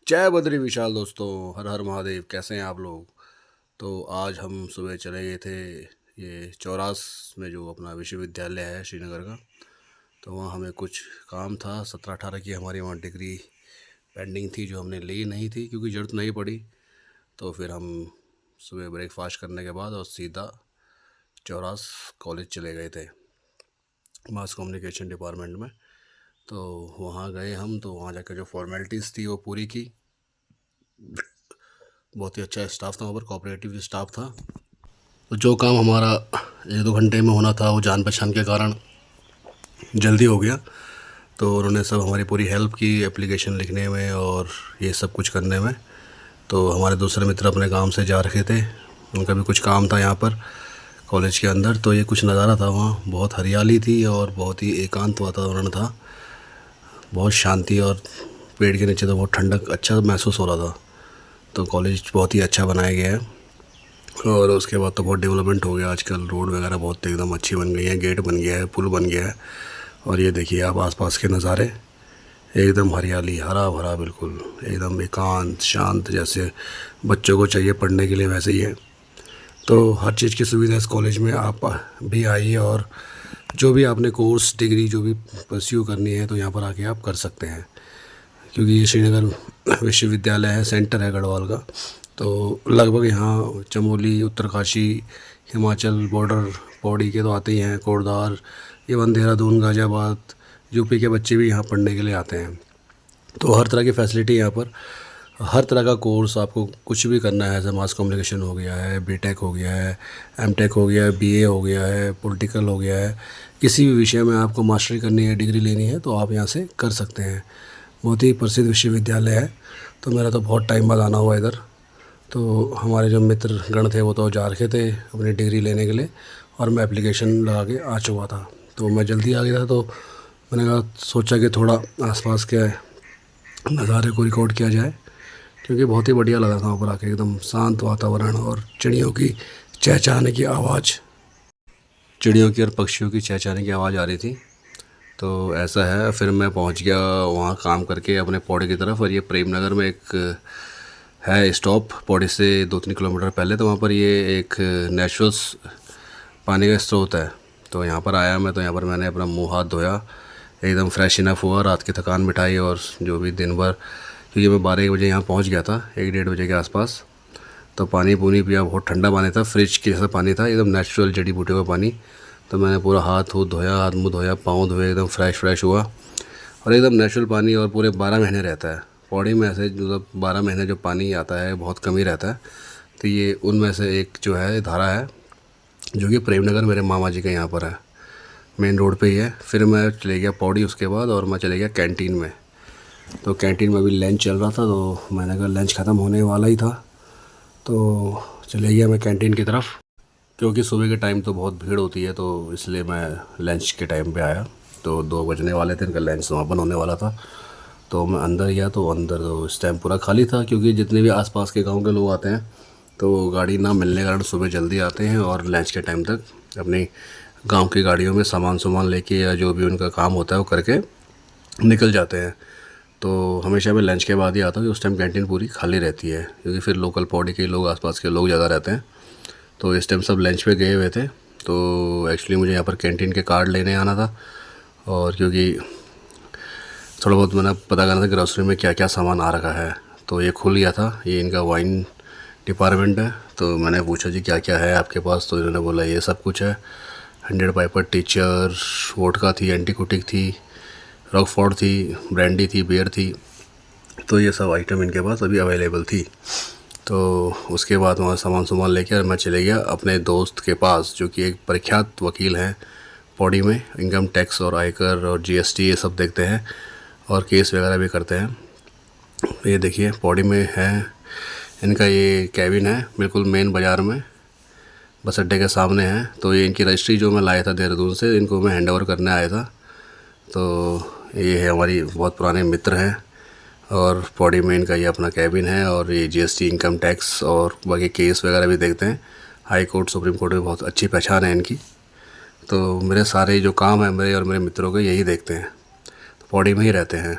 जय बद्री विशाल दोस्तों। हर हर महादेव। कैसे हैं आप लोग? तो आज हम सुबह चले गए थे ये चौरास में, जो अपना विश्वविद्यालय है श्रीनगर का। तो वहाँ हमें कुछ काम था। 17-18 की हमारी वहाँ डिग्री पेंडिंग थी, जो हमने ली नहीं थी क्योंकि ज़रूरत नहीं पड़ी। तो फिर हम सुबह ब्रेकफास्ट करने के बाद और सीधा चौरास कॉलेज चले गए थे, मास कम्युनिकेशन डिपार्टमेंट में। तो वहाँ गए हम, तो वहाँ जाकर जो फॉर्मेलिटीज़ थी वो पूरी की। बहुत ही अच्छा स्टाफ था वहाँ पर, कोऑपरेटिव स्टाफ था। तो जो काम हमारा 1-2 घंटे में होना था वो जान पहचान के कारण जल्दी हो गया। तो उन्होंने सब हमारी पूरी हेल्प की एप्लीकेशन लिखने में और ये सब कुछ करने में। तो हमारे दूसरे मित्र अपने काम से जा रखे थे, उनका भी कुछ काम था यहाँ पर कॉलेज के अंदर। तो ये कुछ नज़ारा था, वहाँ बहुत हरियाली थी और बहुत ही एकांत वातावरण था, बहुत शांति, और पेड़ के नीचे तो बहुत ठंडक अच्छा महसूस हो रहा था। तो कॉलेज बहुत ही अच्छा बनाया गया है। और उसके बाद तो बहुत डेवलपमेंट हो गया आजकल, रोड वगैरह बहुत एकदम अच्छी बन गई है, गेट बन गया है, पुल बन गया है। और ये देखिए आप आसपास के नज़ारे, एकदम हरियाली, हरा भरा, बिल्कुल एकदम एकांत शांत, जैसे बच्चों को चाहिए पढ़ने के लिए वैसे ही है। तो हर चीज़ की सुविधा इस कॉलेज में, आप भी आइए और जो भी आपने कोर्स डिग्री जो भी परस्यू करनी है तो यहाँ पर आके आप कर सकते हैं। क्योंकि ये श्रीनगर विश्वविद्यालय है, सेंटर है गढ़वाल का। तो लगभग यहाँ चमोली, उत्तरकाशी, हिमाचल बॉर्डर, पौड़ी के तो आते ही हैं, कोटद्वार, एवं देहरादून, गाज़ियाबाद, यूपी के बच्चे भी यहाँ पढ़ने के लिए आते हैं। तो हर तरह की फैसिलिटी यहाँ पर, हर तरह का कोर्स आपको कुछ भी करना है, जैसे मास कम्युनिकेशन हो गया है, बीटेक हो गया है, एमटेक हो गया है, बीए हो गया है, पॉलिटिकल हो गया है, किसी भी विषय में आपको मास्टरी करनी है, डिग्री लेनी है तो आप यहाँ से कर सकते हैं। बहुत ही प्रसिद्ध विश्वविद्यालय है। तो मेरा तो बहुत टाइम बाद आना हुआ इधर। तो हमारे जो मित्र गण थे वो तो जा रखे थे अपनी डिग्री लेने के लिए, और मैं एप्लीकेशन लगा के आ चुका था। तो मैं जल्दी आ गया था, तो मैंने कहा सोचा कि थोड़ा आसपास के नज़ारे को रिकॉर्ड किया जाए, क्योंकि बहुत ही बढ़िया लगा था वहाँ पर आके, एकदम शांत वातावरण और चिड़ियों की चहचहाने की आवाज़, चिड़ियों की और पक्षियों की चहचहाने की आवाज़ आ रही थी। तो ऐसा है, फिर मैं पहुंच गया वहाँ काम करके अपने पौड़ी की तरफ। और ये प्रेम नगर में एक है स्टॉप, पौड़ी से 2-3 किलोमीटर पहले। तो वहाँ पर ये एक नेचुरल पानी का स्रोत है। तो यहाँ पर आया मैं, तो यहाँ पर मैंने अपना मुंह हाथ धोया, एकदम फ्रेश इनफ हुआ, रात की थकान मिटाई, और जो भी दिन भर, क्योंकि मैं 12-1 बजे यहाँ पहुँच गया था, 1-1:30 बजे के आसपास। तो पानी पूनी पिया, बहुत ठंडा पानी था, फ्रिज के जैसा पानी था, एकदम नेचुरल जड़ी बूटियों का पानी। तो मैंने पूरा हाथ धोया, हाथ मुँह धोया, पाँव धोए, एकदम फ्रेश हुआ। और एकदम नेचुरल पानी, और पूरे 12 महीने रहता है पौड़ी में। ऐसे मतलब 12 महीने जो पानी आता है बहुत कम ही रहता है। तो ये उनमें से एक जो है धारा है, जो कि प्रेमनगर मेरे मामा जी के यहाँ पर है, मेन रोड पे ही है। फिर मैं चले गया पौड़ी उसके बाद, और मैं चले गया कैंटीन में। तो कैंटीन में अभी लंच चल रहा था, तो मैंने कहा लंच ख़त्म होने वाला ही था, तो चले गया मैं कैंटीन की तरफ। क्योंकि सुबह के टाइम तो बहुत भीड़ होती है, तो इसलिए मैं लंच के टाइम पे आया। तो 2 बजने वाले थे, इनका लंच समापन होने वाला था। तो मैं अंदर गया, तो अंदर तो इस टाइम पूरा खाली था, क्योंकि जितने भी आसपास के गांव के लोग आते हैं तो गाड़ी ना मिलने के कारण सुबह जल्दी आते हैं, और लंच के टाइम तक अपनी गांव की गाड़ियों में सामान लेके या जो भी उनका काम होता है वो करके निकल जाते हैं। तो हमेशा मैं लंच के बाद ही आता हूँ, उस टाइम कैंटीन पूरी खाली रहती है, क्योंकि फिर लोकल पौड़ी के लोग, आसपास के लोग ज़्यादा रहते हैं। तो इस टाइम सब लंच पे गए हुए थे। तो एक्चुअली मुझे यहाँ पर कैंटीन के कार्ड लेने आना था, और क्योंकि थोड़ा बहुत मैंने पता करना था ग्रोसरी में क्या क्या सामान आ रखा है। तो ये खुल गया था, ये इनका वाइन डिपार्टमेंट है। तो मैंने पूछा जी क्या क्या है आपके पास, तो इन्होंने बोला ये सब कुछ है। 100 पाइपर टीचर, वोडका थी, एंटीकोटिक थी, रॉकफोर्ड थी, ब्रांडी थी, बियर थी। तो ये सब आइटम इनके पास अभी अवेलेबल थी। तो उसके बाद वहाँ सामान लेके और मैं चले गया अपने दोस्त के पास, जो कि एक प्रख्यात वकील हैं पौड़ी में, इनकम टैक्स और आयकर और जीएसटी ये सब देखते हैं, और केस वगैरह भी करते हैं। ये देखिए पौड़ी में है इनका ये कैबिन है, बिल्कुल मेन बाज़ार में, बस अड्डे के सामने है। तो ये इनकी रजिस्ट्री जो मैं लाया था देहरादून से, इनको मैं हैंड ओवर करने आया था। तो ये है हमारी बहुत पुराने मित्र हैं, और पौड़ी में इनका ये अपना कैबिन है, और ये जीएसटी, इनकम टैक्स और बाकी केस वगैरह भी देखते हैं। हाई कोर्ट, सुप्रीम कोर्ट में बहुत अच्छी पहचान है इनकी। तो मेरे सारे जो काम है मेरे और मेरे मित्रों के, यही देखते हैं, तो पौड़ी में ही रहते हैं।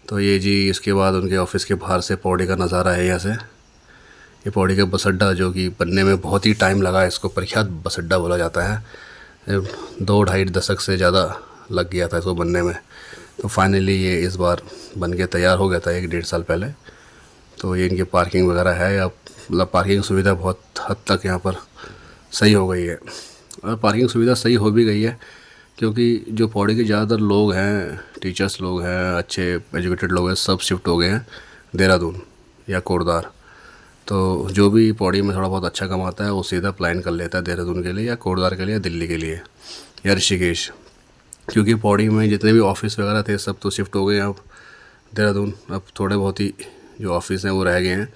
तो ये जी इसके बाद उनके ऑफिस के बाहर से पौड़ी का नज़ारा है। यहाँ से ये पौड़ी का बस अड्डा जो कि बनने में बहुत ही टाइम लगा, इसको प्रख्यात बस अड्डा बोला जाता है। 2-2.5 दशक से ज़्यादा लग गया था इसको बनने में। तो फाइनली ये इस बार बन के तैयार हो गया था 1-1.5 साल पहले। तो ये इनकी पार्किंग वगैरह है, अब मतलब पार्किंग सुविधा बहुत हद तक यहाँ पर सही हो गई है। और पार्किंग सुविधा सही हो भी गई है क्योंकि जो पौड़ी के ज़्यादातर लोग हैं, टीचर्स लोग हैं, अच्छे एजुकेटेड लोग हैं, सब शिफ्ट हो गए हैं देहरादून या कोटद्वार। तो जो भी पौड़ी में थोड़ा बहुत अच्छा कमाता है वो सीधा प्लान कर लेता है देहरादून के लिए या कोटद्वार के लिए या दिल्ली के लिए या ऋषिकेश, क्योंकि पौड़ी में जितने भी ऑफिस वगैरह थे सब तो शिफ्ट हो गए हैं अब देहरादून। अब थोड़े बहुत ही जो ऑफिस हैं वो रह गए हैं।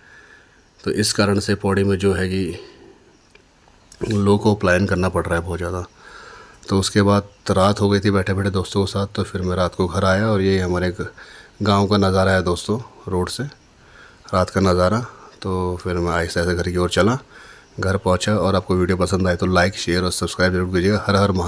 तो इस कारण से पौड़ी में जो है कि लोगों को प्लान करना पड़ रहा है बहुत ज़्यादा। तो उसके बाद रात हो गई थी बैठे बैठे दोस्तों के साथ, तो फिर मैं रात को घर आया और ये हमारे गांव का नज़ारा है दोस्तों, रोड से रात का नज़ारा। तो फिर मैं आहिस्ता आहिस्ता घर की ओर चला, घर पहुंचा। और आपको वीडियो पसंद आए तो लाइक, शेयर और सब्सक्राइब जरूर कीजिएगा। हर हर महादेव।